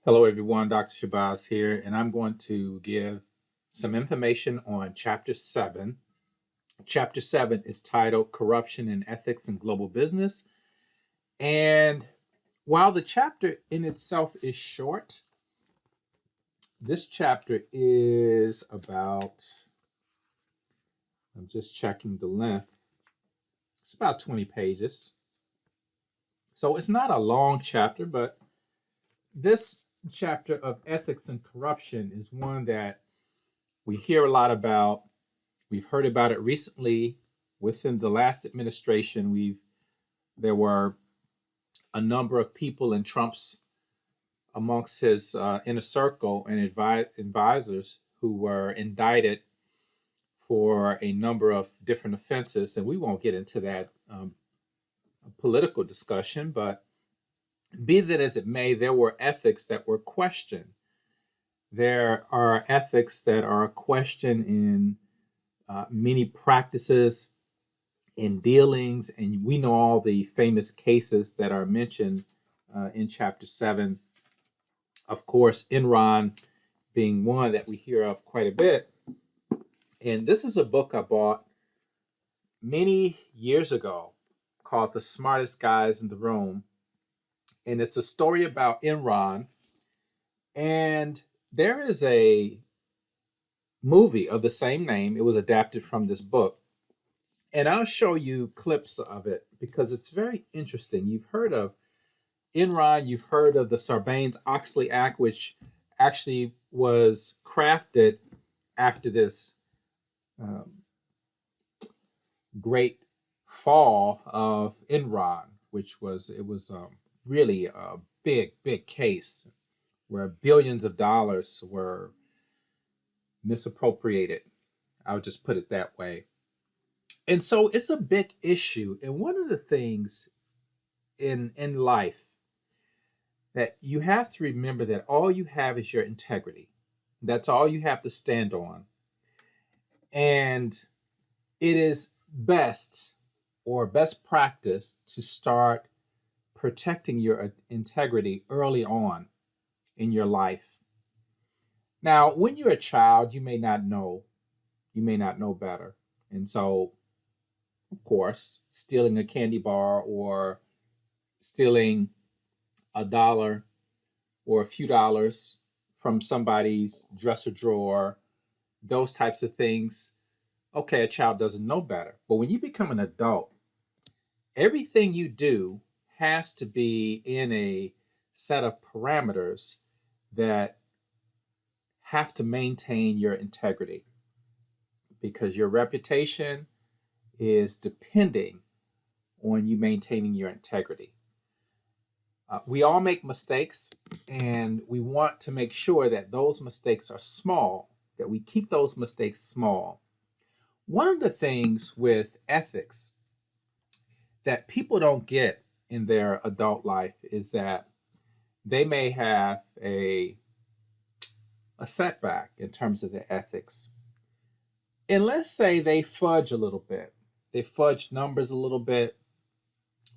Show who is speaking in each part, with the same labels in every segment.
Speaker 1: Hello, everyone. Dr. Shabazz here, and I'm going to give some information on Chapter 7. Chapter 7 is titled Corruption and Ethics in Global Business. And while the chapter in itself is short, this chapter is about, I'm just checking the length, it's about 20 pages. So it's not a long chapter, but this chapter of ethics and corruption is one that we hear a lot about. We've heard about it recently within the last administration. There were a number of people in Trump's amongst his inner circle and advisors who were indicted for a number of different offenses, and we won't get into that political discussion. But be that as it may, there were ethics that were questioned. There are ethics that are questioned in many practices in dealings, and we know all the famous cases that are mentioned in Chapter 7. Of course, Enron being one that we hear of quite a bit. And this is a book I bought many years ago called The Smartest Guys in the Room. And it's a story about Enron. And there is a movie of the same name. It was adapted from this book. And I'll show you clips of it because it's very interesting. You've heard of Enron, you've heard of the Sarbanes-Oxley Act, which actually was crafted after this great fall of Enron, which was really a big case where billions of dollars were misappropriated. I'll just put it that way. And so it's a big issue. And one of the things in life that you have to remember that all you have is your integrity. That's all you have to stand on. And it is best practice to start protecting your integrity early on in your life. Now, when you're a child, you may not know better. And so, of course, stealing a candy bar or stealing $1 or a few dollars from somebody's dresser drawer, those types of things, okay, a child doesn't know better. But when you become an adult, everything you do has to be in a set of parameters that have to maintain your integrity, because your reputation is depending on you maintaining your integrity. We all make mistakes, and we want to make sure that those mistakes are small, that we keep those mistakes small. One of the things with ethics that people don't get in their adult life is that they may have a setback in terms of their ethics. And let's say they fudge a little bit. They fudge numbers a little bit,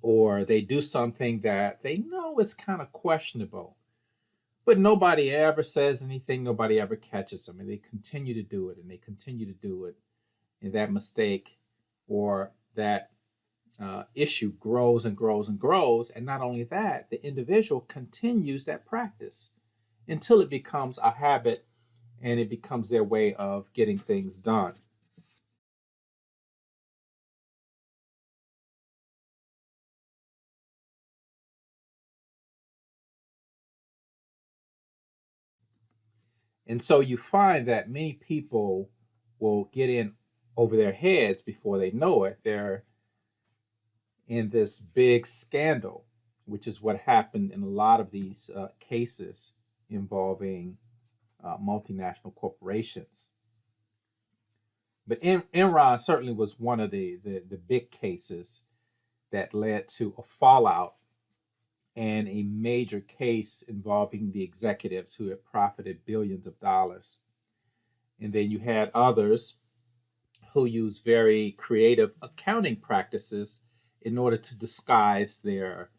Speaker 1: or they do something that they know is kind of questionable, but nobody ever says anything, nobody ever catches them, and they continue to do it, and they continue to do it, and that mistake or that issue grows and grows and grows. And not only that, the individual continues that practice until it becomes a habit and it becomes their way of getting things done. And so you find that many people will get in over their heads before they know it. They're in this big scandal, which is what happened in a lot of these cases involving multinational corporations. But Enron certainly was one of the big cases that led to a fallout and a major case involving the executives who had profited billions of dollars. And then you had others who used very creative accounting practices in order to disguise their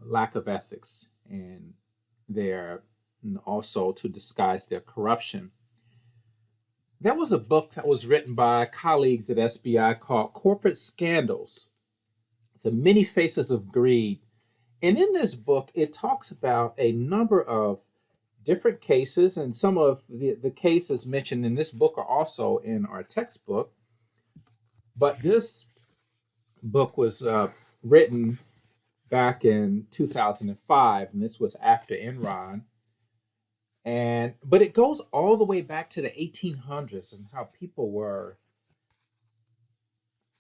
Speaker 1: lack of ethics and their, and also to disguise their corruption. There was a book that was written by colleagues at SBI called Corporate Scandals: The Many Faces of Greed. And in this book, it talks about a number of different cases, and some of the cases mentioned in this book are also in our textbook. But this book was written back in 2005, and this was after Enron. But it goes all the way back to the 1800s and how people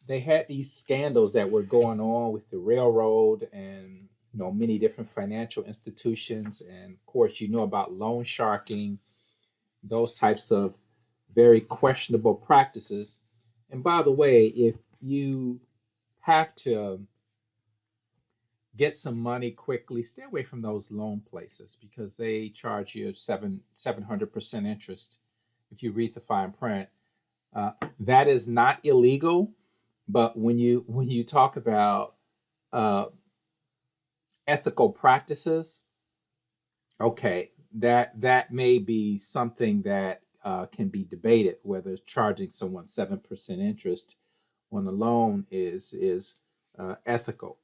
Speaker 1: they had these scandals that were going on with the railroad and many different financial institutions. And of course, about loan sharking, those types of very questionable practices. And by the way, if you have to get some money quickly, stay away from those loan places because they charge you 700% interest if you read the fine print. That is not illegal, but when you talk about ethical practices, okay, that may be something that can be debated, whether charging someone 7% interest on a loan is ethical.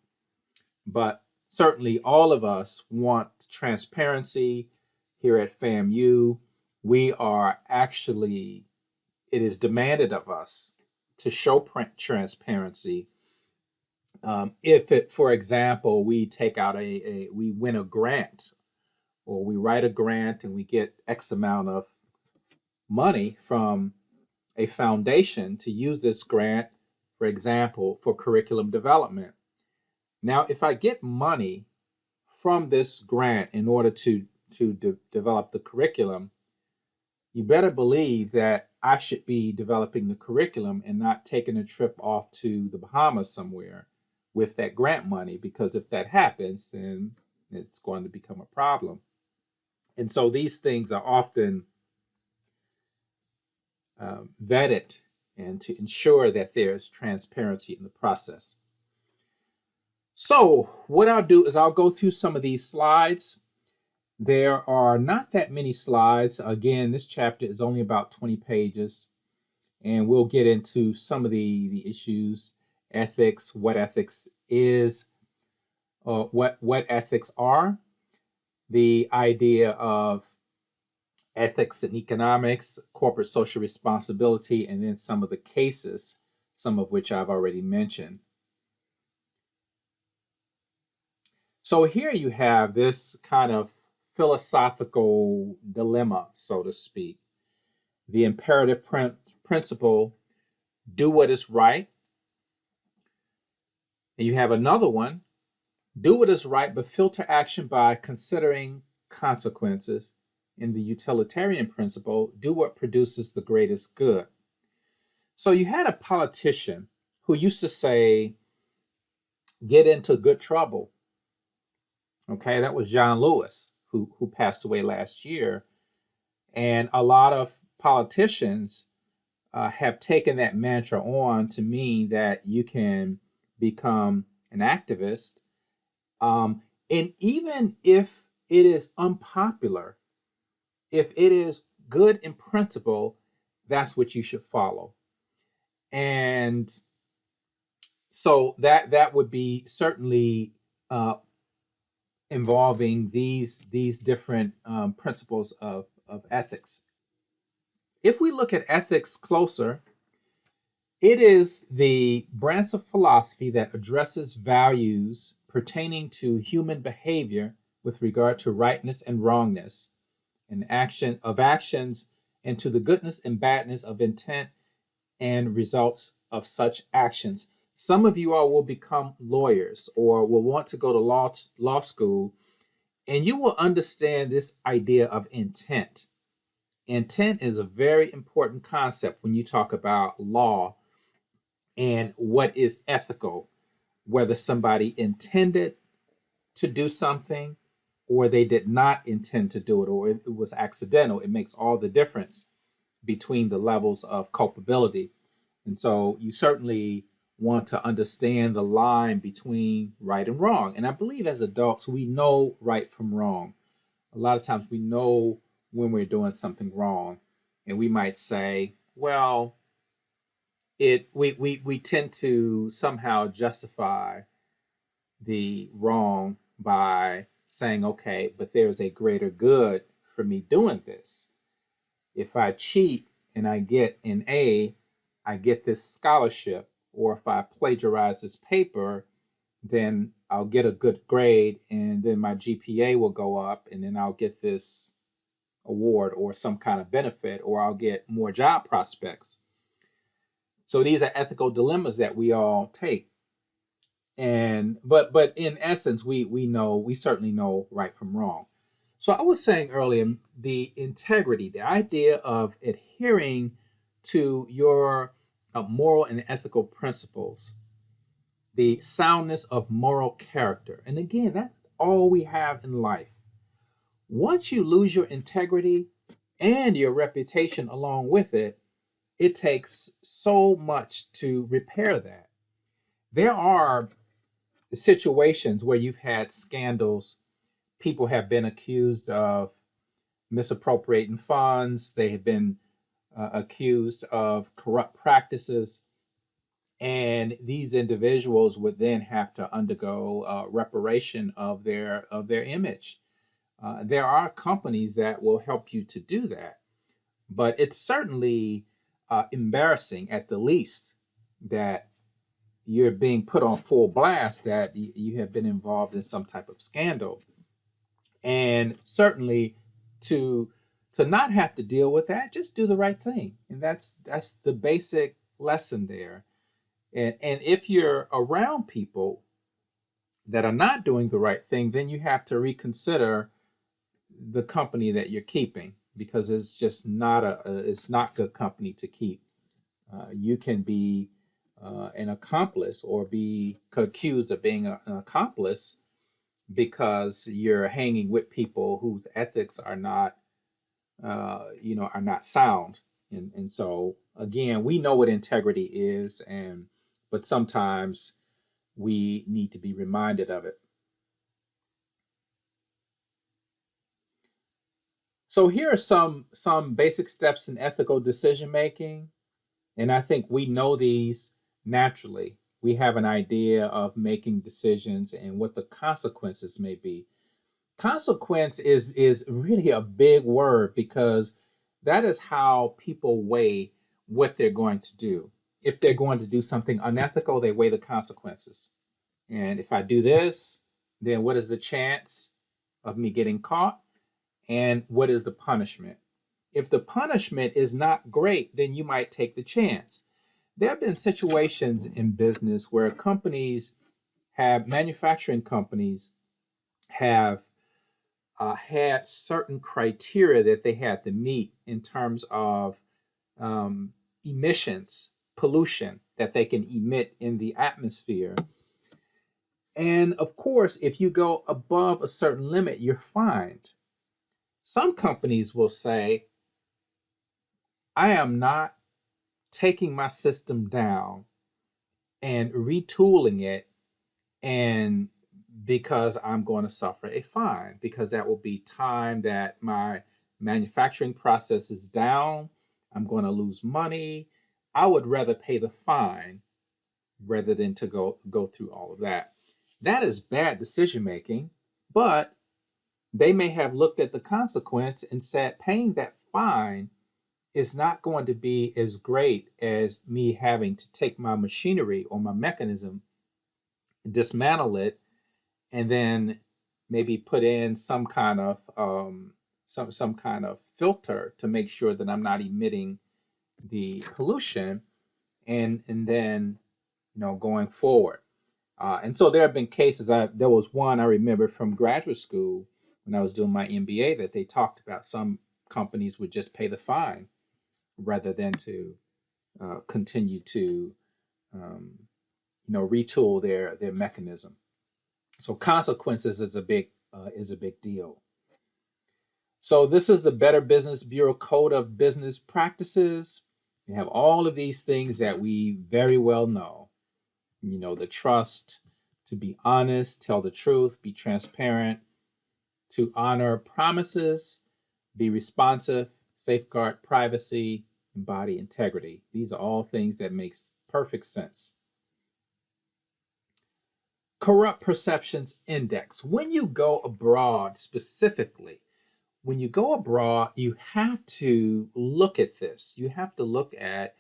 Speaker 1: But certainly all of us want transparency. Here at FAMU, it is demanded of us to show transparency. If for example, we take out we win a grant, or we write a grant and we get X amount of money from a foundation to use this grant, for example, for curriculum development. Now, if I get money from this grant in order to develop the curriculum, you better believe that I should be developing the curriculum and not taking a trip off to the Bahamas somewhere with that grant money, because if that happens, then it's going to become a problem. And so these things are often vetted and to ensure that there's transparency in the process. So what I'll do is I'll go through some of these slides. There are not that many slides. Again, this chapter is only about 20 pages, and we'll get into some of the issues: ethics, what ethics is, what ethics are, the idea of ethics in economics, corporate social responsibility, and then some of the cases, some of which I've already mentioned. So here you have this kind of philosophical dilemma, so to speak. The imperative principle, do what is right. And you have another one, do what is right, but filter action by considering consequences. In the utilitarian principle, do what produces the greatest good. So you had a politician who used to say, get into good trouble. Okay, that was John Lewis, who passed away last year. And a lot of politicians have taken that mantra on to mean that you can become an activist. And even if it is unpopular, if it is good in principle, that's what you should follow. And so that would be certainly involving these different principles of ethics. If we look at ethics closer, it is the branch of philosophy that addresses values pertaining to human behavior with regard to rightness and wrongness, and actions, and to the goodness and badness of intent and results of such actions. Some of you all will become lawyers or will want to go to law school, and you will understand this idea of intent. Intent is a very important concept when you talk about law and what is ethical, whether somebody intended to do something or they did not intend to do it, or it was accidental. It makes all the difference between the levels of culpability. And so you certainly want to understand the line between right and wrong. And I believe as adults, we know right from wrong. A lot of times we know when we're doing something wrong, and we might say, well, we tend to somehow justify the wrong by saying, okay, but there's a greater good for me doing this. If I cheat and I get an A, I get this scholarship. Or if I plagiarize this paper, then I'll get a good grade and then my GPA will go up and then I'll get this award or some kind of benefit, or I'll get more job prospects. So these are ethical dilemmas that we all take. And but in essence, we certainly know right from wrong. So I was saying earlier, the integrity, the idea of adhering to your moral and ethical principles, the soundness of moral character. And again, that's all we have in life. Once you lose your integrity and your reputation along with it, it takes so much to repair that. There are situations where you've had scandals. People have been accused of misappropriating funds, they have been accused of corrupt practices, and these individuals would then have to undergo reparation of their image. There are companies that will help you to do that, but it's certainly embarrassing at the least that you're being put on full blast that you have been involved in some type of scandal, and certainly to not have to deal with that, just do the right thing, and that's the basic lesson there. And if you're around people that are not doing the right thing, then you have to reconsider the company that you're keeping, because it's just not it's not good company to keep. You can be an accomplice or be accused of being an accomplice because you're hanging with people whose ethics are not are not sound. And so again, we know what integrity is, and but sometimes we need to be reminded of it. So here are some basic steps in ethical decision making, and I think we know these naturally. We have an idea of making decisions and what the consequences may be. Consequence is really a big word, because that is how people weigh what they're going to do. If they're going to do something unethical, they weigh the consequences. And if I do this, then what is the chance of me getting caught? And what is the punishment? If the punishment is not great, then you might take the chance. There have been situations in business where manufacturing companies have had certain criteria that they had to meet in terms of emissions, pollution that they can emit in the atmosphere. And of course, if you go above a certain limit, you're fined. Some companies will say, I am not taking my system down and retooling it, and because I'm going to suffer a fine, because that will be time that my manufacturing process is down. I'm going to lose money. I would rather pay the fine rather than to go through all of that. That is bad decision making, but they may have looked at the consequence and said paying that fine is not going to be as great as me having to take my machinery or my mechanism, dismantle it, and then maybe put in some kind of some kind of filter to make sure that I'm not emitting the pollution, and then going forward. And so there have been cases. There was one I remember from graduate school when I was doing my MBA that they talked about some companies would just pay the fine rather than to continue to retool their mechanism. So consequences is a big deal. So this is the Better Business Bureau Code of Business Practices. We have all of these things that we very well know. The trust to be honest, tell the truth, be transparent, to honor promises, be responsive, safeguard privacy, and body integrity. These are all things that make perfect sense. Corrupt Perceptions Index. When you go abroad specifically, when you go abroad, you have to look at this. You have to look at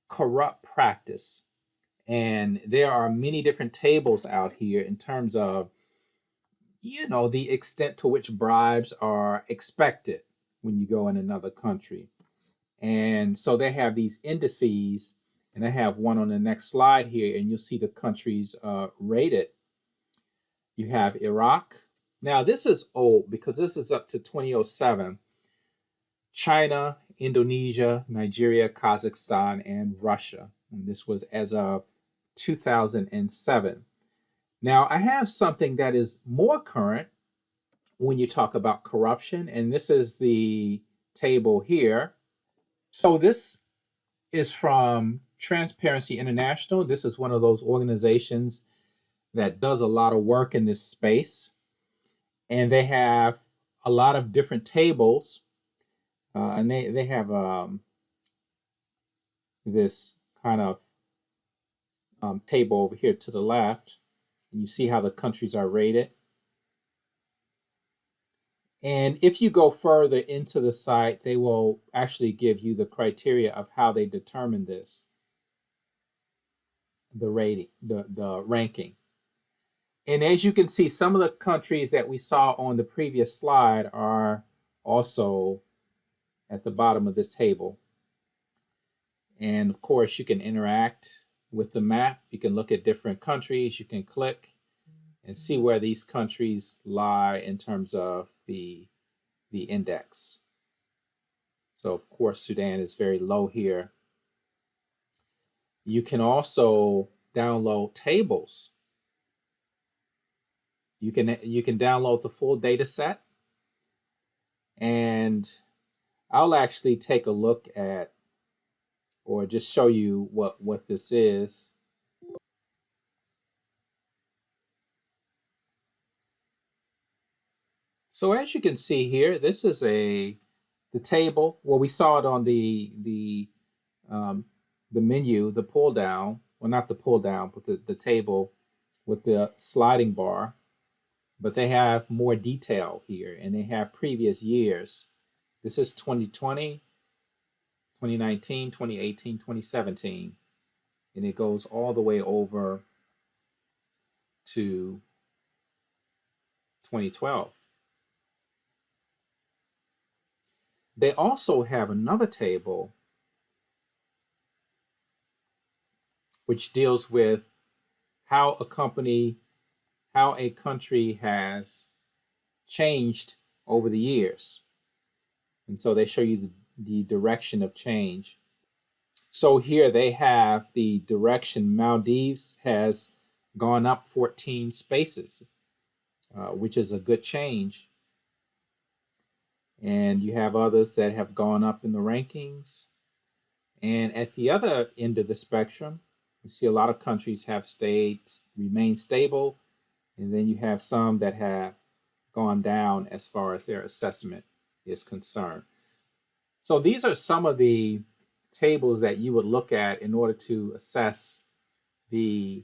Speaker 1: corrupt practice. And there are many different tables out here in terms of, the extent to which bribes are expected when you go in another country. And so they have these indices, and I have one on the next slide here, and you'll see the countries rated. You have Iraq. Now, this is old because this is up to 2007. China, Indonesia, Nigeria, Kazakhstan, and Russia. And this was as of 2007. Now, I have something that is more current when you talk about corruption, and this is the table here. So this is from Transparency International. This is one of those organizations that does a lot of work in this space. And they have a lot of different tables. And they have this kind of table over here to the left. And you see how the countries are rated. And if you go further into the site, they will actually give you the criteria of how they determine this, the rating, the ranking. And as you can see, some of the countries that we saw on the previous slide are also at the bottom of this table. And of course, you can interact with the map. You can look at different countries. You can click and see where these countries lie in terms of the index. So of course, Sudan is very low here. You can also download tables. You can download the full data set, and I'll actually take a look at, or just show you what this is. So as you can see here, this is the table. Well, we saw it on the menu, the pull down. Well, not the pull down, but the table with the sliding bar. But they have more detail here, and they have previous years. This is 2020, 2019, 2018, 2017, and it goes all the way over to 2012. They also have another table which deals with how a country has changed over the years. And so they show you the direction of change. So here they have the direction. Maldives has gone up 14 spaces, which is a good change. And you have others that have gone up in the rankings. And at the other end of the spectrum, you see a lot of countries have remained stable. And then you have some that have gone down as far as their assessment is concerned. So these are some of the tables that you would look at in order to assess the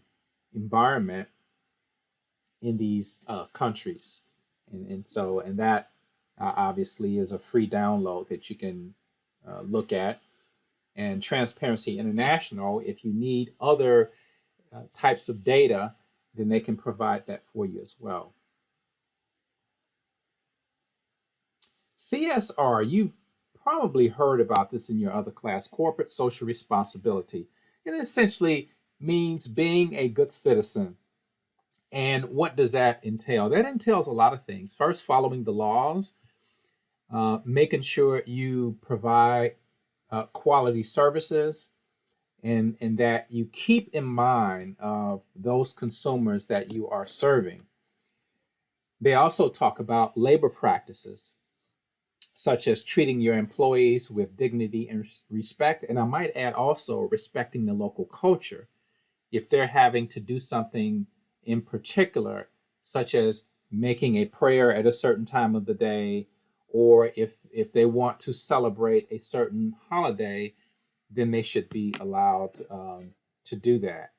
Speaker 1: environment in these countries. And that obviously is a free download that you can look at. And Transparency International, if you need other types of data, then they can provide that for you as well. CSR, you've probably heard about this in your other class, corporate social responsibility. It essentially means being a good citizen. And what does that entail? That entails a lot of things. First, following the laws, making sure you provide quality services, and that you keep in mind of those consumers that you are serving. They also talk about labor practices, such as treating your employees with dignity and respect. And I might add also respecting the local culture. If they're having to do something in particular, such as making a prayer at a certain time of the day, or if they want to celebrate a certain holiday, then they should be allowed to do that.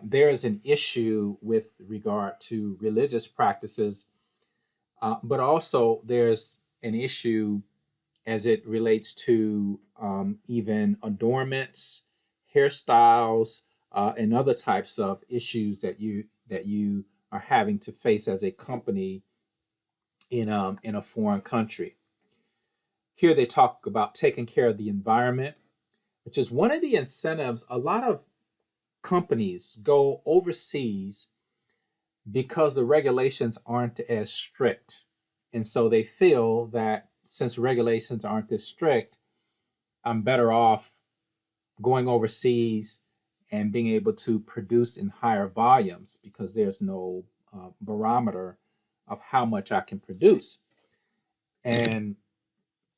Speaker 1: There is an issue with regard to religious practices, but also there's an issue as it relates to even adornments, hairstyles, and other types of issues that you are having to face as a company in a foreign country. Here they talk about taking care of the environment, which is one of the incentives. A lot of companies go overseas because the regulations aren't as strict. And so they feel that since regulations aren't as strict, I'm better off going overseas and being able to produce in higher volumes because there's no barometer of how much I can produce. And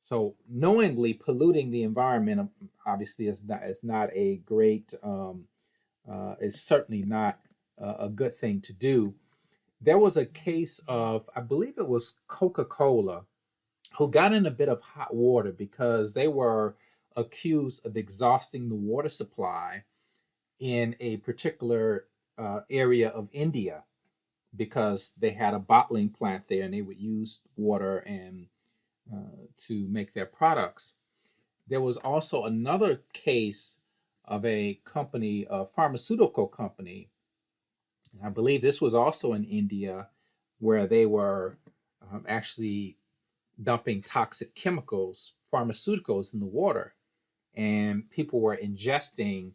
Speaker 1: so knowingly polluting the environment obviously is not a great, is certainly not a good thing to do. There was a case of, I believe it was Coca-Cola, who got in a bit of hot water because they were accused of exhausting the water supply in a particular area of India because they had a bottling plant there and they would use water and to make their products. There was also another case of a company, a pharmaceutical company. I believe this was also in India, where they were actually dumping toxic chemicals, pharmaceuticals in the water, and people were ingesting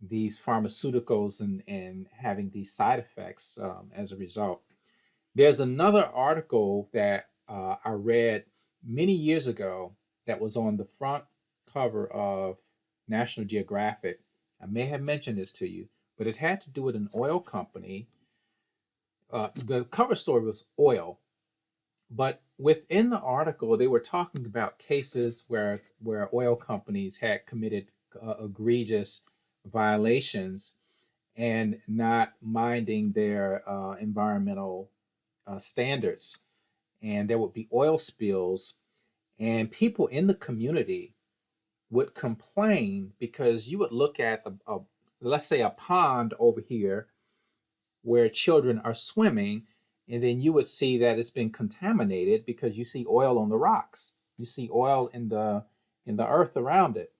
Speaker 1: these pharmaceuticals and having these side effects as a result. There's another article that I read many years ago that was on the front cover of National Geographic. I may have mentioned this to you, but it had to do with an oil company. The cover story was oil, but within the article, they were talking about cases where oil companies had committed egregious violations and not minding their environmental standards. And there would be oil spills, and people in the community would complain because you would look at let's say a pond over here where children are swimming, and then you would see that it's been contaminated because you see oil on the rocks, you see oil in the earth around it.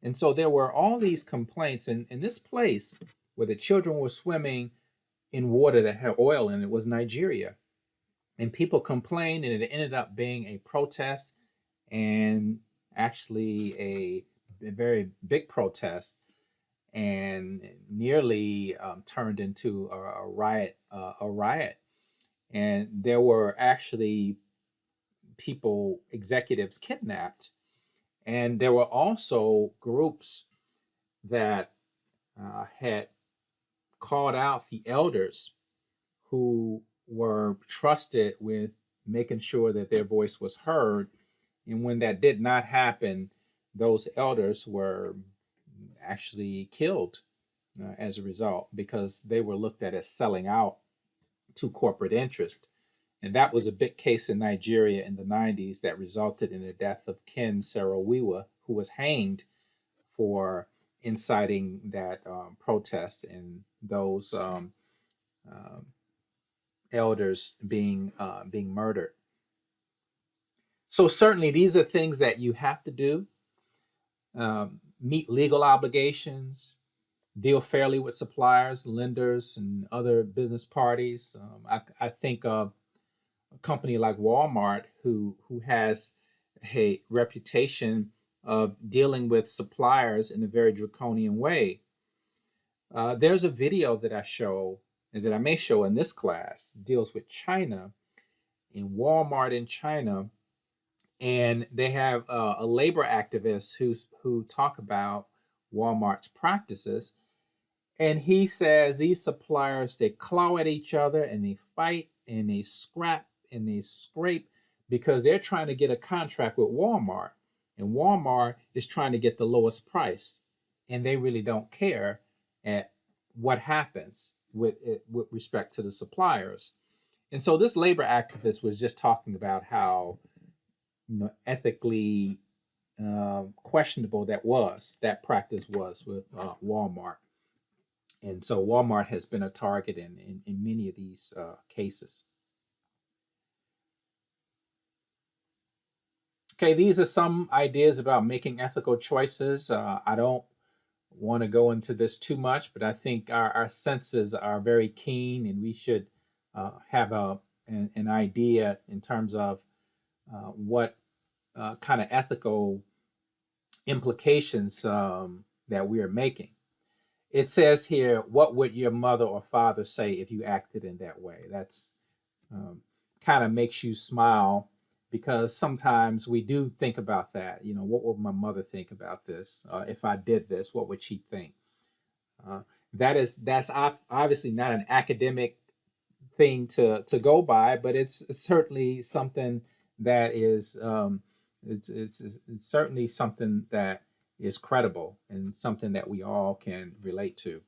Speaker 1: And so there were all these complaints in this place where the children were swimming in water that had oil in it. Was Nigeria. And people complained, and it ended up being a protest, and actually a very big protest, and nearly turned into a riot. And there were actually people, executives kidnapped, and there were also groups that had called out the elders who were trusted with making sure that their voice was heard. And when that did not happen, those elders were actually killed as a result because they were looked at as selling out to corporate interest. And that was a big case in Nigeria in the 90s that resulted in the death of Ken Saro-Wiwa, who was hanged for inciting that protest and those elders being murdered. So certainly these are things that you have to do. Meet legal obligations, deal fairly with suppliers, lenders, and other business parties. I think of a company like Walmart who has a reputation of dealing with suppliers in a very draconian way. There's a video that I show and that I may show in this class, deals with China, in Walmart in China, and they have a labor activist who talk about Walmart's practices. And he says these suppliers, they claw at each other and they fight and they scrap and they scrape because they're trying to get a contract with Walmart. And Walmart is trying to get the lowest price. And they really don't care at what happens with respect to the suppliers. And so this labor activist was just talking about how, ethically questionable that practice was with Walmart. And so Walmart has been a target in many of these cases. Okay, these are some ideas about making ethical choices. I don't want to go into this too much, but I think our senses are very keen, and we should have an idea in terms of what kind of ethical implications that we are making. It says here, what would your mother or father say if you acted in that way? That's kind of makes you smile, because sometimes we do think about that. What would my mother think about this? If I did this, what would she think? Uh, that's obviously not an academic thing to go by, but it's certainly something that is it's certainly something that is credible and something that we all can relate to.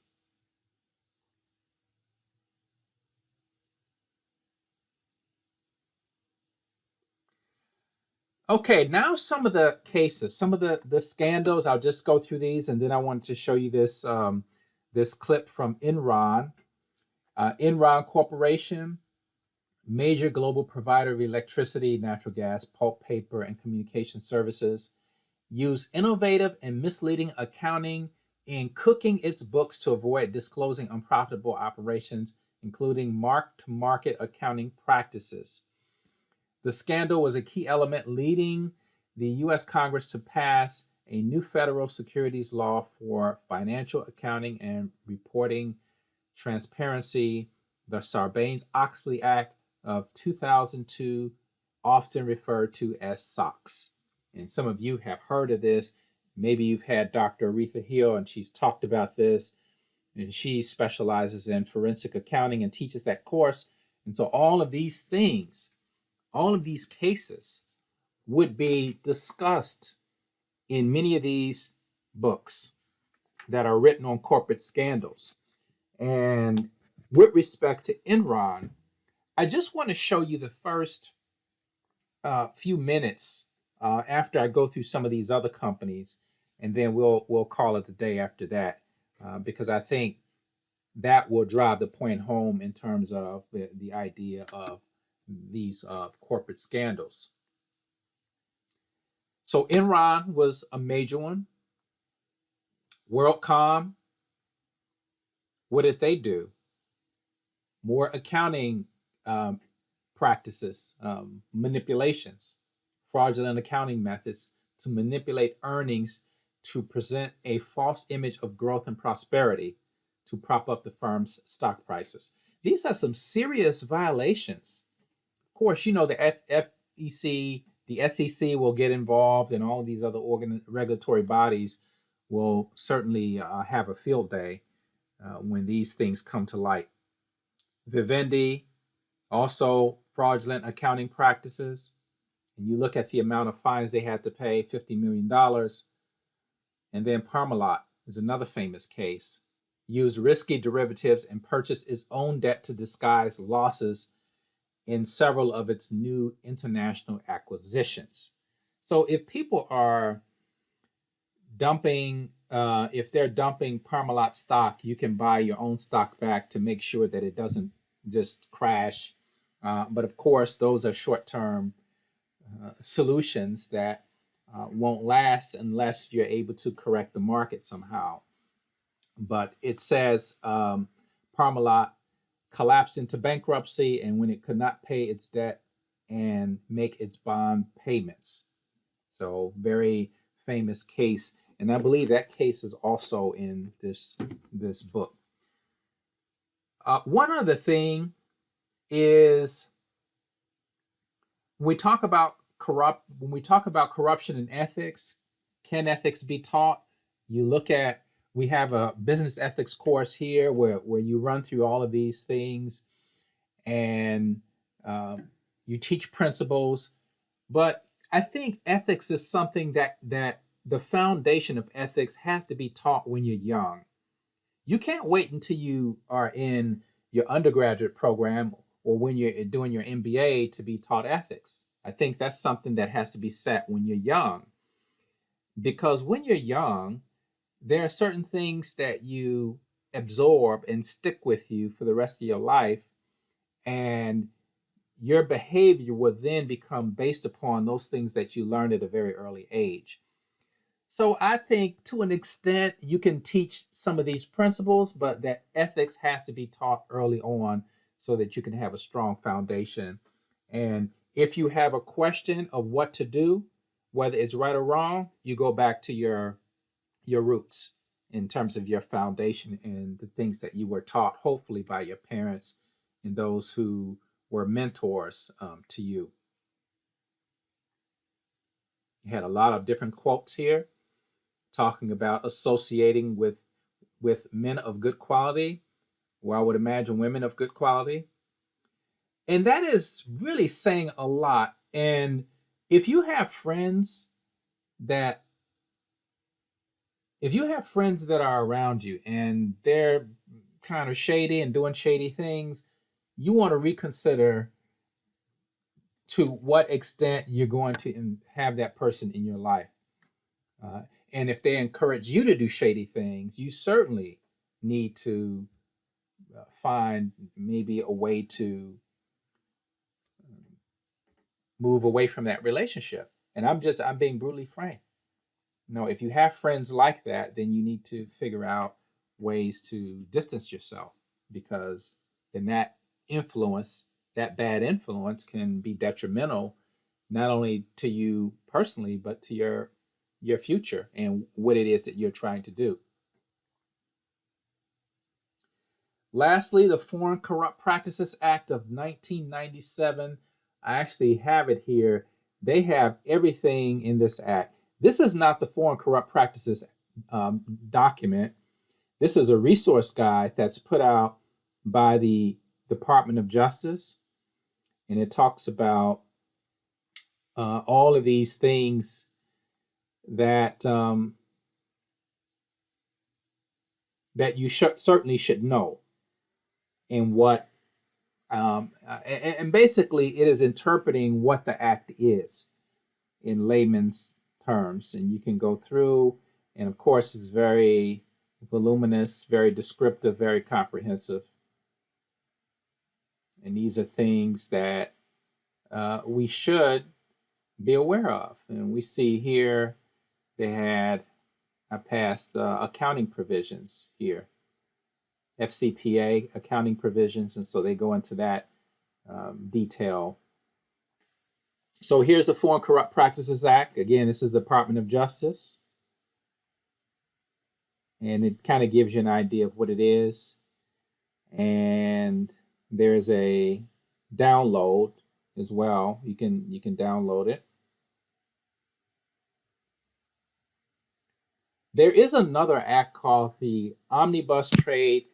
Speaker 1: Okay, now some of the cases, some of the scandals. I'll just go through these, and then I wanted to show you this clip from Enron. Enron Corporation, major global provider of electricity, natural gas, pulp, paper, and communication services, used innovative and misleading accounting in cooking its books to avoid disclosing unprofitable operations, including mark-to-market accounting practices. The scandal was a key element leading the U.S. Congress to pass a new federal securities law for financial accounting and reporting transparency, the Sarbanes-Oxley Act of 2002, often referred to as SOX. And some of you have heard of this. Maybe you've had Dr. Aretha Hill, and she's talked about this. And she specializes in forensic accounting and teaches that course. And so all of these things, all of these cases would be discussed in many of these books that are written on corporate scandals. And with respect to Enron, I just want to show you the first few minutes after I go through some of these other companies, and then we'll call it a day after that, because I think that will drive the point home in terms of the idea of these corporate scandals. So Enron was a major one. WorldCom, what did they do? More accounting practices, manipulations, fraudulent accounting methods to manipulate earnings to present a false image of growth and prosperity to prop up the firm's stock prices. These are some serious violations. Of course, the FEC, the SEC will get involved, and all of these other regulatory bodies will certainly have a field day when these things come to light. Vivendi, also fraudulent accounting practices. And you look at the amount of fines they had to pay, $50 million. And then Parmalat is another famous case. Used risky derivatives and purchased its own debt to disguise losses in several of its new international acquisitions. So if people are dumping, if they're dumping Parmalat stock, you can buy your own stock back to make sure that it doesn't just crash. But of course, those are short-term solutions that won't last unless you're able to correct the market somehow. But it says Parmalat collapsed into bankruptcy, and when it could not pay its debt and make its bond payments. So very famous case, and I believe that case is also in this book. One other thing is when we talk about corruption and ethics, can ethics be taught? We have a business ethics course here where you run through all of these things, and you teach principles. But I think ethics is something that the foundation of ethics has to be taught when you're young. You can't wait until you are in your undergraduate program or when you're doing your MBA to be taught ethics. I think that's something that has to be set when you're young. Because when you're young, there are certain things that you absorb and stick with you for the rest of your life. And your behavior will then become based upon those things that you learned at a very early age. So I think to an extent you can teach some of these principles, but that ethics has to be taught early on so that you can have a strong foundation. And if you have a question of what to do, whether it's right or wrong, you go back to your roots in terms of your foundation and the things that you were taught, hopefully by your parents and those who were mentors to you. You had a lot of different quotes here talking about associating with men of good quality, or I would imagine women of good quality. And that is really saying a lot. And if you have friends that are around you and they're kind of shady and doing shady things, you want to reconsider to what extent you're going to have that person in your life. And if they encourage you to do shady things, you certainly need to find maybe a way to move away from that relationship. And I'm being brutally frank. If you have friends like that, then you need to figure out ways to distance yourself, because then that bad influence can be detrimental, not only to you personally, but to your future and what it is that you're trying to do. Lastly, the Foreign Corrupt Practices Act of 1997. I actually have it here. They have everything in this act. This is not the Foreign Corrupt Practices document. This is a resource guide that's put out by the Department of Justice, and it talks about all of these things that that you certainly should know, and what and basically it is interpreting what the act is in layman's terms. And you can go through, and of course it's very voluminous, very descriptive, very comprehensive. And these are things that we should be aware of. And we see here they had passed accounting provisions here, FCPA accounting provisions, and so they go into that detail. So here's the Foreign Corrupt Practices Act. Again, this is the Department of Justice, and it kind of gives you an idea of what it is. And there's a download as well. You can download it. There is another act called the Omnibus Trade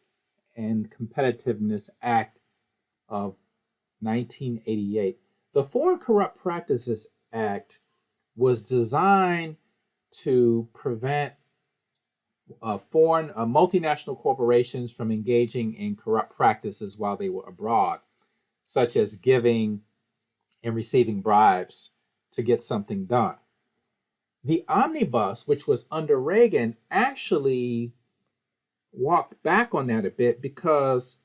Speaker 1: and Competitiveness Act of 1988. The Foreign Corrupt Practices Act was designed to prevent foreign multinational corporations from engaging in corrupt practices while they were abroad, such as giving and receiving bribes to get something done. The omnibus, which was under Reagan, actually walked back on that a bit, because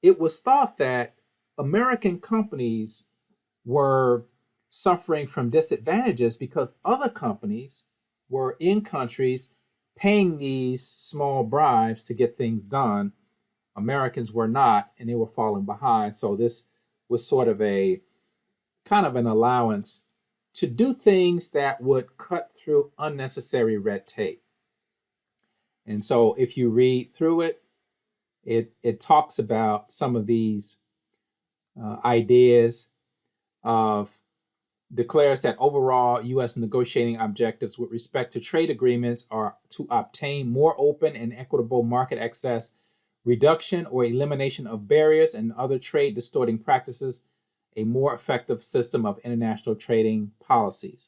Speaker 1: it was thought that American companies were suffering from disadvantages because other companies were in countries paying these small bribes to get things done. Americans were not, and they were falling behind. So this was sort of a kind of an allowance to do things that would cut through unnecessary red tape. And so if you read through it, it talks about some of these ideas of, declares that overall U.S. negotiating objectives with respect to trade agreements are to obtain more open and equitable market access, reduction or elimination of barriers and other trade distorting practices, a more effective system of international trading policies.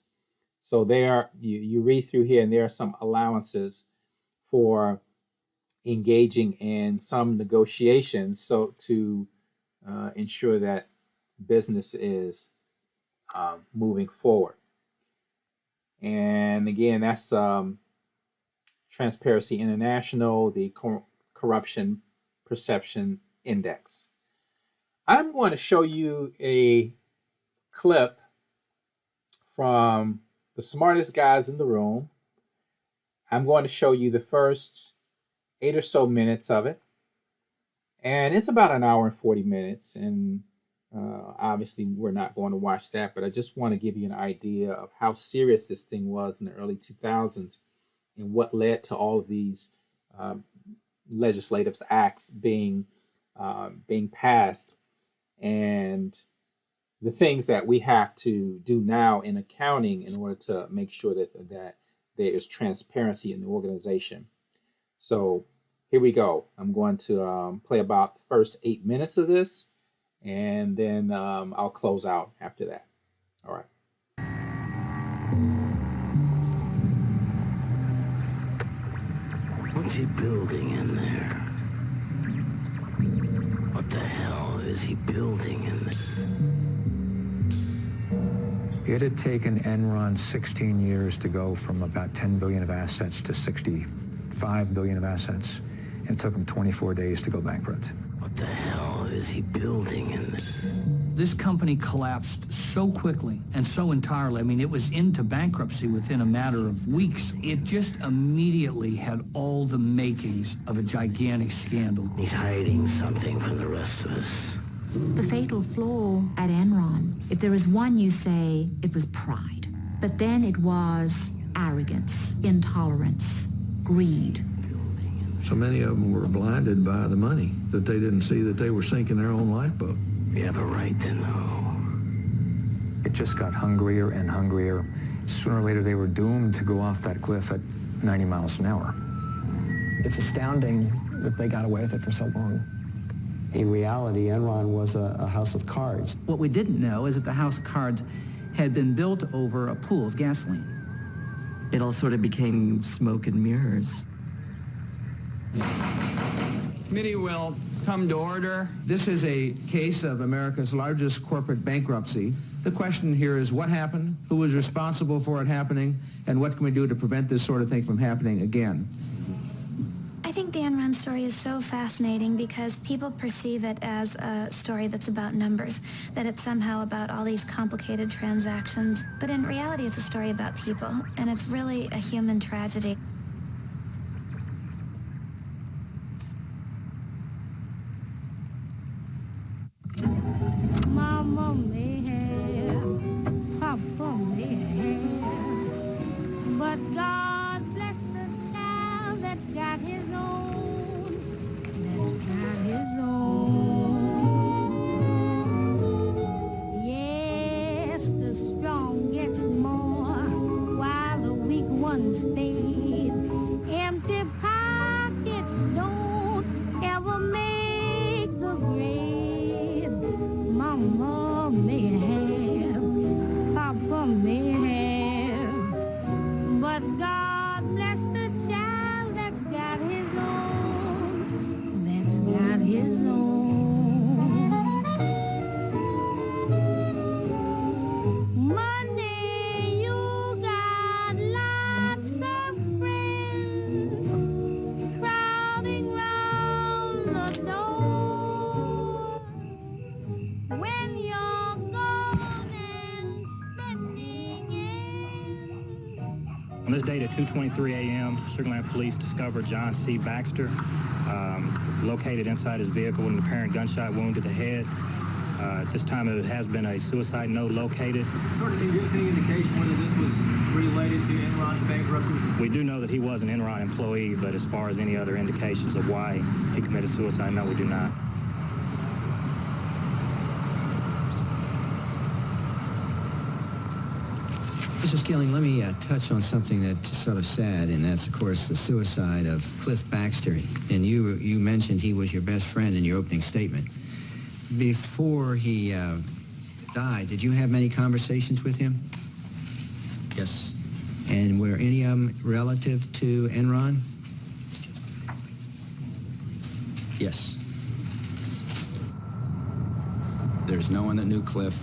Speaker 1: So there, you read through here, and there are some allowances for engaging in some negotiations, so to ensure that business is moving forward. And again, that's Transparency International, the Corruption Perception Index. I'm going to show you a clip from the smartest guys in the room. I'm going to show you the first 8 or so minutes of it. And it's about an hour and 40 minutes. And obviously, we're not going to watch that, but I just want to give you an idea of how serious this thing was in the early 2000s and what led to all of these legislative acts being passed, and the things that we have to do now in accounting in order to make sure that there is transparency in the organization. So here we go. I'm going to play about the first 8 minutes of this, and then I'll close out after that. All right.
Speaker 2: What's he building in there? What the hell is he building in there?
Speaker 3: It had taken Enron 16 years to go from about 10 billion of assets to 65 billion of assets, and it took them 24 days to go bankrupt.
Speaker 2: What the hell is he building in there?
Speaker 4: This company collapsed so quickly and so entirely. I mean, it was into bankruptcy within a matter of weeks. It just immediately had all the makings of a gigantic scandal.
Speaker 2: He's hiding something from the rest of us.
Speaker 5: The fatal flaw at Enron, if there is one, you say it was pride. But then it was arrogance, intolerance, greed.
Speaker 6: So many of them were blinded by the money that they didn't see that they were sinking their own lifeboat.
Speaker 2: We have a right to know.
Speaker 3: It just got hungrier and hungrier. Sooner or later, they were doomed to go off that cliff at 90 miles an hour.
Speaker 7: It's astounding that they got away with it for so long.
Speaker 8: In reality, Enron was a house of cards.
Speaker 9: What we didn't know is that the house of cards had been built over a pool of gasoline.
Speaker 10: It all sort of became smoke and mirrors.
Speaker 11: Committee will come to order. This is a case of America's largest corporate bankruptcy. The question here is what happened, who was responsible for it happening, and what can we do to prevent this sort of thing from happening again?
Speaker 12: I think the Enron story is so fascinating because people perceive it as a story that's about numbers, that it's somehow about all these complicated transactions. But in reality, it's a story about people, and it's really a human tragedy.
Speaker 13: Mama may have, Papa may have, but God bless the child that's got his own, that's got his own. Yes, the strong gets more, while the weak ones fade. Empty pockets don't ever make the grade. Mama may have, Papa may have, but God bless the child that's got his own, that's got his own. Money, you got lots of friends crowding round the door. When you're gone and spending
Speaker 14: On this date at 2:23 a.m., Sugarland Police discovered John C. Baxter located inside his vehicle with an apparent gunshot wound to the head. At this time, it has been a suicide note located.
Speaker 15: Sort of, can you give us any indication whether this was related to Enron's bankruptcy?
Speaker 14: We do know that he was an Enron employee, but as far as any other indications of why he committed suicide, no, we do not.
Speaker 16: Mrs. Skilling, let me touch on something that's sort of sad, and that's, of course, the suicide of Cliff Baxter. And you mentioned he was your best friend in your opening statement. Before he died, did you have many conversations with him?
Speaker 17: Yes.
Speaker 16: And were any of them relative to Enron?
Speaker 17: Yes.
Speaker 16: There's no one that knew Cliff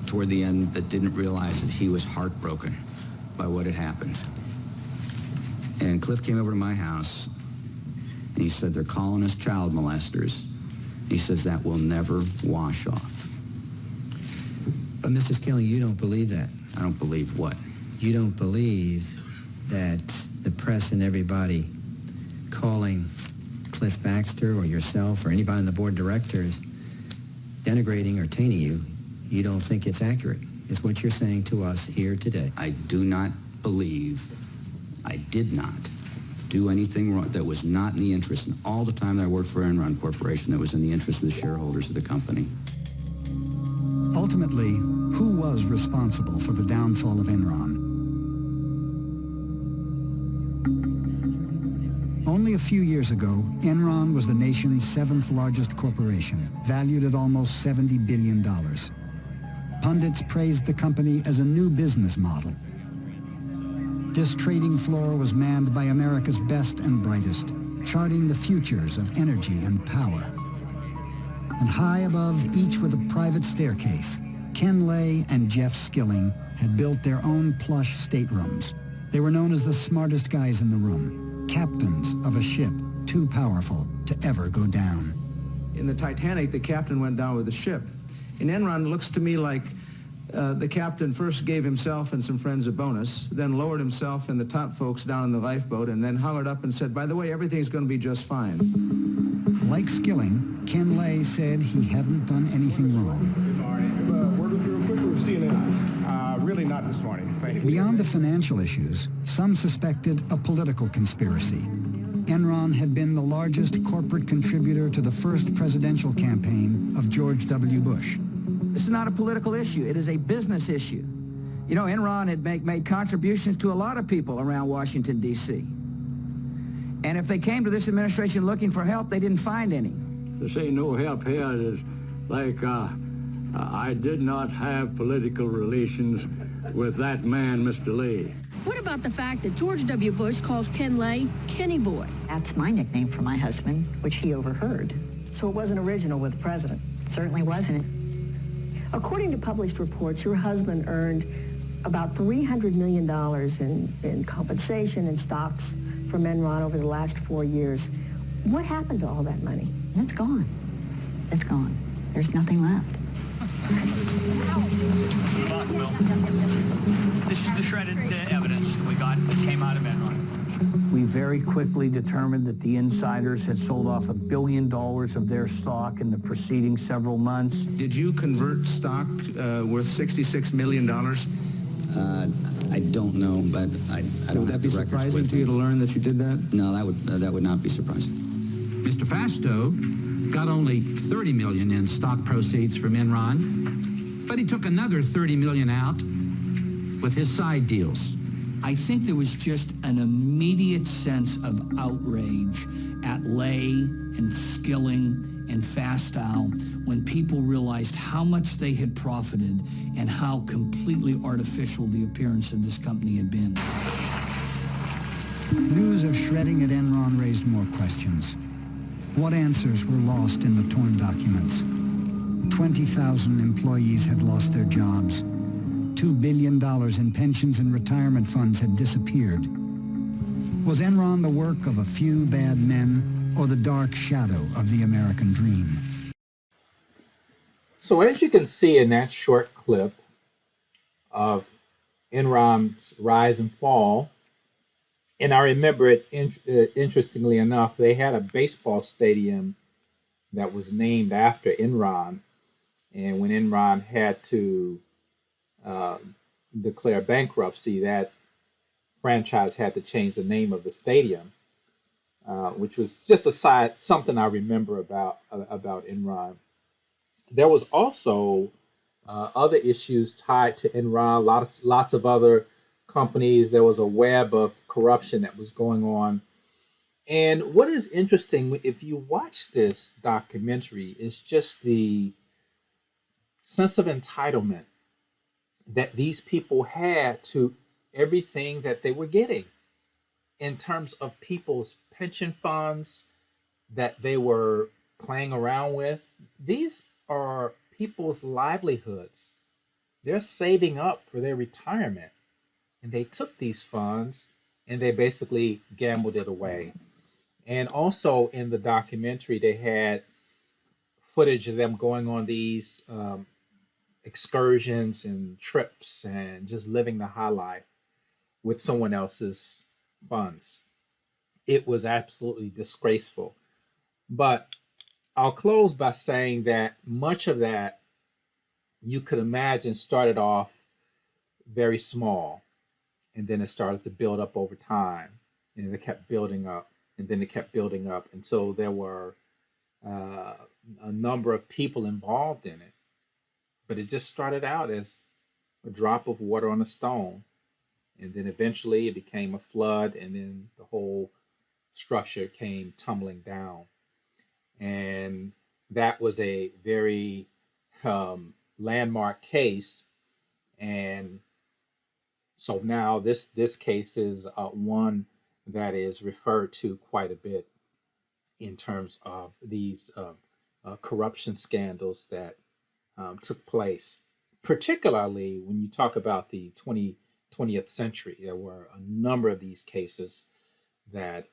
Speaker 16: toward the end that didn't realize that he was heartbroken by what had happened. And Cliff came over to my house, and he said, they're calling us child molesters. He says, that will never wash off.
Speaker 2: But Mr. Skilling, you don't believe that.
Speaker 16: I don't believe what?
Speaker 2: You don't believe that the press and everybody calling Cliff Baxter or yourself or anybody on the board of directors denigrating or tainting you, you don't think it's accurate. It's what you're saying to us here today.
Speaker 16: I do not believe I did not do anything wrong that was not in the interest, and all the time that I worked for Enron Corporation, that was in the interest of the shareholders of the company.
Speaker 18: Ultimately, who was responsible for the downfall of Enron? Only a few years ago, Enron was the nation's seventh largest corporation, valued at almost $70 billion. Pundits praised the company as a new business model. This trading floor was manned by America's best and brightest, charting the futures of energy and power. And high above each with a private staircase, Ken Lay and Jeff Skilling had built their own plush staterooms. They were known as the smartest guys in the room, captains of a ship too powerful to ever go down.
Speaker 11: In the Titanic, the captain went down with the ship. In Enron, it looks to me like the captain first gave himself and some friends a bonus, then lowered himself and the top folks down in the lifeboat, and then hollered up and said, by the way, everything's going to be just fine.
Speaker 18: Like Skilling, Ken Lay said he hadn't done anything wrong.
Speaker 19: Working through quickly with CNN. Really not this morning. Thank you.
Speaker 18: Beyond the financial issues, some suspected a political conspiracy. Enron had been the largest corporate contributor to the first presidential campaign of George W. Bush.
Speaker 4: This is not a political issue. It is a business issue. You know, Enron had made contributions to a lot of people around Washington, D.C. And if they came to this administration looking for help, they didn't find any.
Speaker 20: This ain't no help here. It's like I did not have political relations with that man, Mr. Lee.
Speaker 21: What about the fact that George W. Bush calls Ken Lay Kenny Boy?
Speaker 22: That's my nickname for my husband, which he overheard.
Speaker 23: So it wasn't original with the president?
Speaker 22: It certainly wasn't.
Speaker 23: According to published reports, your husband earned about $300 million in compensation and stocks from Enron over the last 4 years. What happened to all that money?
Speaker 22: It's gone. It's gone. There's nothing left.
Speaker 4: This is the shredded evidence that we got that came out of Enron. We very quickly determined that the insiders had sold off $1 billion of their stock in the preceding several months.
Speaker 11: Did you convert stock worth $66 million?
Speaker 16: I don't know, but I don't.
Speaker 11: Would that be surprising to you to learn that you did that?
Speaker 16: No, that would not be surprising.
Speaker 24: Mr. Fasto got only $30 million in stock proceeds from Enron, but he took another $30 million out with his side deals.
Speaker 4: I think there was just an immediate sense of outrage at Lay and Skilling and Fastow when people realized how much they had profited and how completely artificial the appearance of this company had been.
Speaker 18: News of shredding at Enron raised more questions. What answers were lost in the torn documents? 20,000 employees had lost their jobs. $2 billion in pensions and retirement funds had disappeared. Was Enron the work of a few bad men or the dark shadow of the American dream?
Speaker 1: So as you can see in that short clip of Enron's rise and fall, and I remember it, interestingly enough, they had a baseball stadium that was named after Enron. And when Enron had to declare bankruptcy, that franchise had to change the name of the stadium, which was just something I remember about Enron. There was also other issues tied to Enron, lots of other companies. There was a web of corruption that was going on. And what is interesting, if you watch this documentary, is just the sense of entitlement that these people had to everything that they were getting in terms of people's pension funds that they were playing around with. These are people's livelihoods. They're saving up for their retirement. And they took these funds and they basically gambled it away. And also in the documentary, they had footage of them going on these excursions and trips and just living the high life with someone else's funds. It was absolutely disgraceful. But I'll close by saying that much of that you could imagine started off very small, and then it started to build up over time, and it kept building up, and then it kept building up until there were a number of people involved in it. But it just started out as a drop of water on a stone, and then eventually it became a flood, and then the whole structure came tumbling down. And that was a very landmark case. And so now this case is one that is referred to quite a bit in terms of these corruption scandals that took place, particularly when you talk about the 20th century. There were a number of these cases that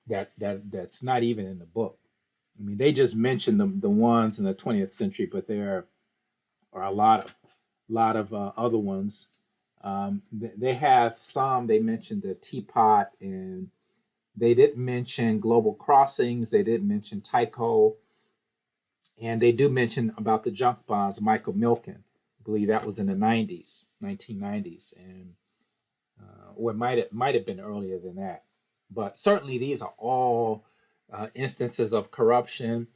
Speaker 1: that's not even in the book. I mean, they just mentioned the ones in the 20th century, but there are a lot of other ones. They have some. They mentioned the teapot, and they didn't mention Global Crossings. They didn't mention Tyco, and they do mention about the junk bonds, Michael Milken. I believe that was in the 1990s, and or it might have been earlier than that. But certainly these are all instances of corruption,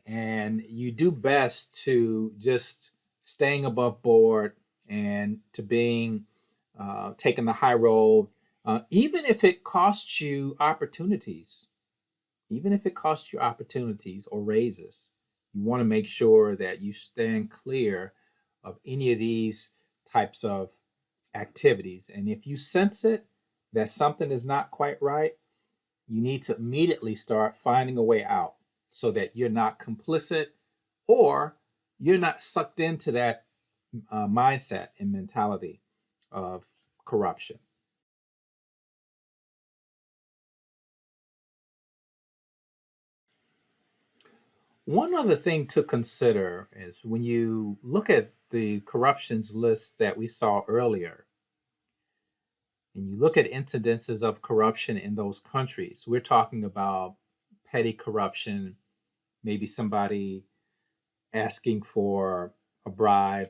Speaker 1: and you do best to just staying above board and to being taking the high road, even if it costs you opportunities, or raises. You want to make sure that you stand clear of any of these types of activities. And if you sense it, that something is not quite right, you need to immediately start finding a way out so that you're not complicit or you're not sucked into that mindset and mentality of corruption. One other thing to consider is when you look at the corruptions list that we saw earlier, and you look at incidences of corruption in those countries, we're talking about petty corruption, maybe somebody asking for a bribe,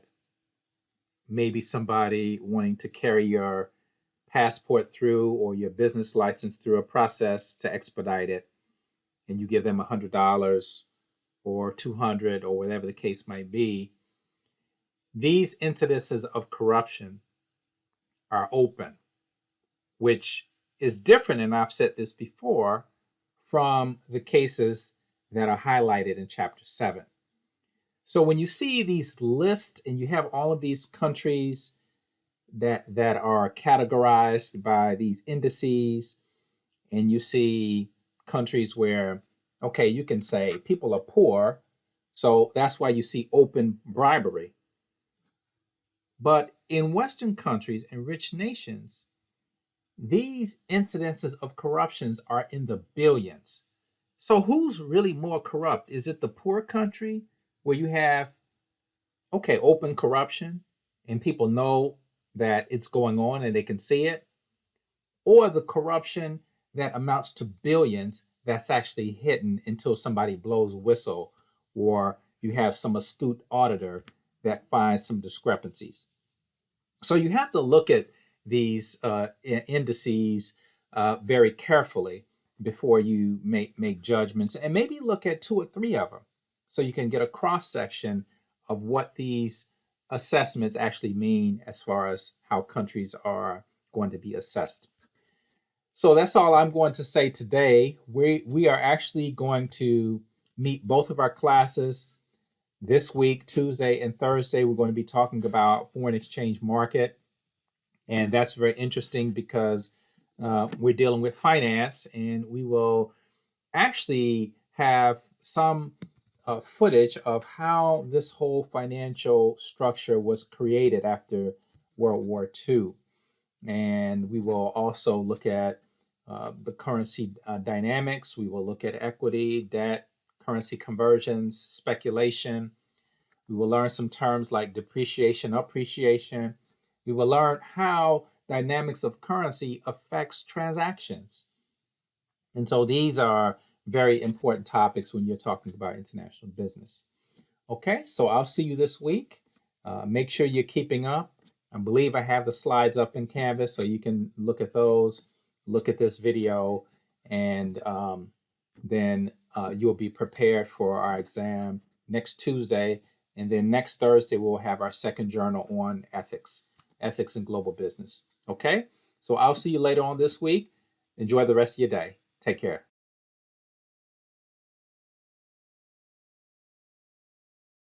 Speaker 1: maybe somebody wanting to carry your passport through or your business license through a process to expedite it, and you give them $100 or $200 or whatever the case might be. These incidences of corruption are open, which is different, and I've said this before, from the cases that are highlighted in Chapter 7. So when you see these lists and you have all of these countries that are categorized by these indices, and you see countries where, okay, you can say people are poor, so that's why you see open bribery. But in Western countries and rich nations, these incidences of corruptions are in the billions. So who's really more corrupt? Is it the poor country where you have, okay, open corruption and people know that it's going on and they can see it? Or the corruption that amounts to billions that's actually hidden until somebody blows a whistle or you have some astute auditor that finds some discrepancies? So you have to look at these indices very carefully before you make judgments, and maybe look at 2 or 3 of them so you can get a cross section of what these assessments actually mean as far as how countries are going to be assessed. So that's all I'm going to say today. We are actually going to meet both of our classes this week, Tuesday and Thursday. We're going to be talking about foreign exchange market. And that's very interesting because we're dealing with finance, and we will actually have some footage of how this whole financial structure was created after World War II. And we will also look at the currency dynamics. We will look at equity, debt, currency conversions, speculation. We will learn some terms like depreciation, appreciation. We will learn how dynamics of currency affects transactions. And so these are very important topics when you're talking about international business. Okay, so I'll see you this week. Make sure you're keeping up. I believe I have the slides up in Canvas, so you can look at those, look at this video, and then you'll be prepared for our exam next Tuesday. And then next Thursday, we'll have our second journal on ethics in global business. Okay, so I'll see you later on this week. Enjoy the rest of your day. Take care.